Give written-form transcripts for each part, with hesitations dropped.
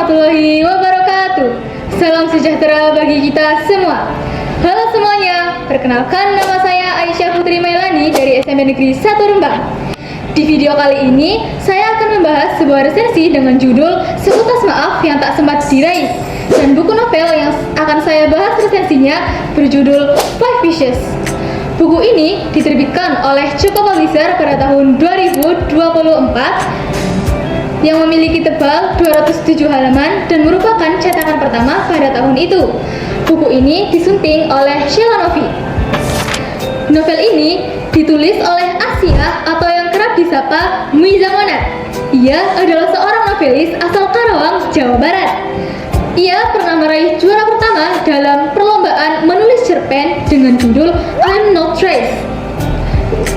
warahmatullahi wabarakatuh. Salam sejahtera bagi kita semua. Halo semuanya, perkenalkan nama saya Aisyah Putri Mailani dari SMP Negeri 1 Rembang. Di video kali ini, saya akan membahas sebuah resensi dengan judul Seutas Maaf Yang Tak Sempat Diraih. Dan buku novel yang akan saya bahas resensinya berjudul Five Wishes. Buku ini diterbitkan oleh Cukup Publisher pada tahun 2024 yang memiliki tebal 207 halaman dan merupakan cetakan pertama pada tahun itu. Buku ini disunting oleh Sheila Novi. Novel ini ditulis oleh Asia atau yang kerap disapa Muiza Monat. Ia adalah seorang novelis asal Karawang, Jawa Barat. Ia pernah meraih juara pertama dalam perlombaan menulis cerpen dengan judul I'm Not Trace.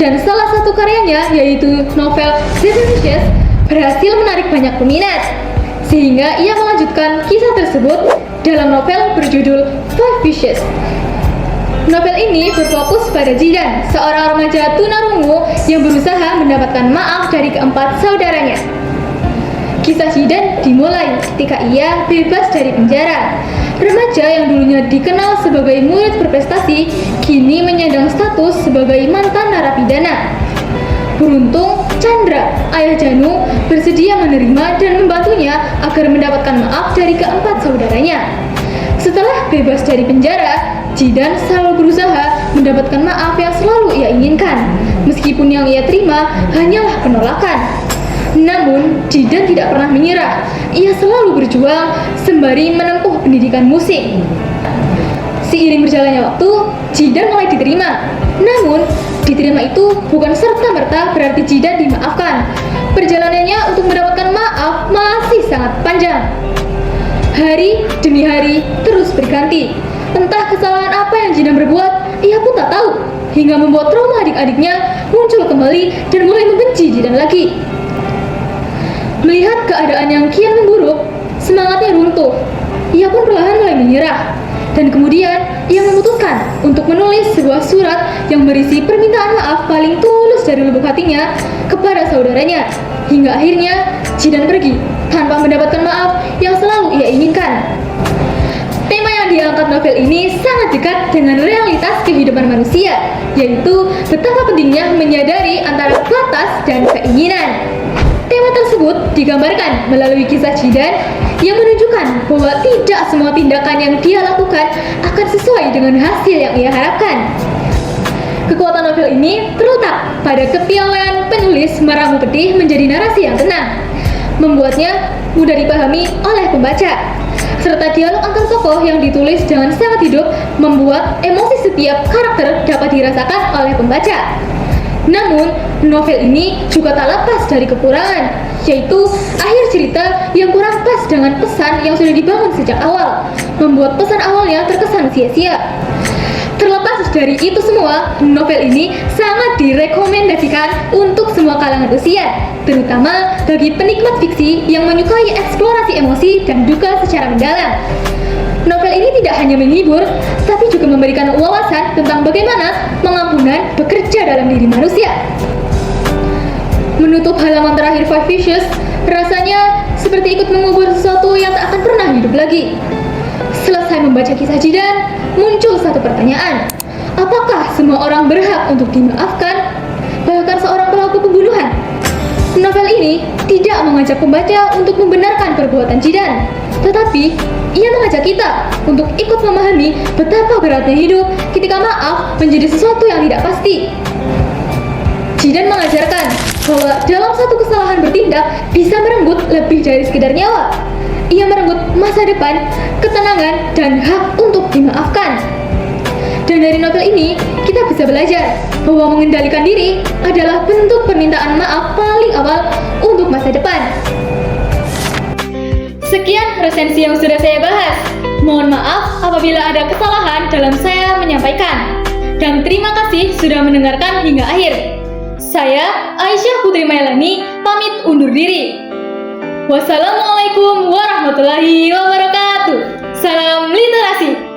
Dan salah satu karyanya yaitu novel Seven Wishes berhasil menarik banyak peminat, sehingga ia melanjutkan kisah tersebut dalam novel berjudul Five Wishes. Novel ini berfokus pada Jidan, seorang remaja tunarungu yang berusaha mendapatkan maaf dari keempat saudaranya. Kisah Jidan dimulai ketika ia bebas dari penjara. Remaja yang dulunya dikenal sebagai murid berprestasi, kini menyandang status sebagai mantan narapidana. Beruntung, Chandra, ayah Janu, bersedia menerima dan membantunya agar mendapatkan maaf dari keempat saudaranya. Setelah bebas dari penjara, Jidan selalu berusaha mendapatkan maaf yang selalu ia inginkan, meskipun yang ia terima hanyalah penolakan. Namun, Jidan tidak pernah menyerah. Ia selalu berjuang sembari menempuh pendidikan musik. Seiring berjalannya waktu, Jidan mulai diterima. Namun, diterima itu bukan serta-merta berarti Jidan dimaafkan. Perjalanannya untuk mendapatkan maaf masih sangat panjang. Hari demi hari terus berganti. Entah kesalahan apa yang Jidan berbuat, ia pun tak tahu. Hingga membuat trauma adik-adiknya muncul kembali dan mulai membenci Jidan lagi. Melihat keadaan yang kian memburuk, semangatnya runtuh. Ia pun perlahan mulai menyerah. Dan kemudian, ia memutuskan untuk menulis sebuah surat yang berisi permintaan maaf paling tulus dari lubuk hatinya kepada saudaranya. Hingga akhirnya, Jidan pergi tanpa mendapatkan maaf yang selalu ia inginkan. Tema yang diangkat novel ini sangat dekat dengan realitas kehidupan manusia, yaitu betapa pentingnya menyadari antara batas dan keinginan. Tema tersebut digambarkan melalui kisah Jidan yang menunjukkan bahwa tidak semua tindakan yang dia lakukan akan sesuai dengan hasil yang ia harapkan. Kekuatan novel ini terletak pada kepiawaian penulis meramu pedih menjadi narasi yang tenang, membuatnya mudah dipahami oleh pembaca. Serta dialog antar tokoh yang ditulis dengan sangat hidup membuat emosi setiap karakter dapat dirasakan oleh pembaca. Namun, novel ini juga tak lepas dari kekurangan, yaitu akhir cerita yang kurang pas dengan pesan yang sudah dibangun sejak awal, membuat pesan awalnya terkesan sia-sia. Terlepas dari itu semua, novel ini sangat direkomendasikan untuk semua kalangan usia, terutama bagi penikmat fiksi yang menyukai eksplorasi emosi dan duka secara mendalam. Novel ini tidak hanya menghibur, tapi juga memberikan wawasan tentang bagaimana pengampunan bekerja dalam diri manusia. Menutup halaman terakhir Five Wishes, rasanya seperti ikut mengubur sesuatu yang tak akan pernah hidup lagi. Selesai membaca kisah Jidan, muncul satu pertanyaan. Apakah semua orang berhak untuk dimaafkan? Bahkan seorang pelaku pembunuhan? Novel ini tidak mengajak pembaca untuk membenarkan perbuatan Jidan, tetapi ia mengajak kita untuk ikut memahami betapa beratnya hidup ketika maaf menjadi sesuatu yang tidak pasti. Jidan mengajarkan bahwa dalam satu kesalahan bertindak bisa merenggut lebih dari sekedar nyawa. Ia merenggut masa depan, ketenangan, dan hak untuk dimaafkan. Dan dari novel ini, kita bisa belajar bahwa mengendalikan diri adalah bentuk permintaan maaf paling awal untuk masa depan. Sekian resensi yang sudah saya bahas. Mohon maaf apabila ada kesalahan dalam saya menyampaikan. Dan terima kasih sudah mendengarkan hingga akhir. Saya, Aisyah Putri Mailani, pamit undur diri. Wassalamualaikum warahmatullahi wabarakatuh. Salam literasi.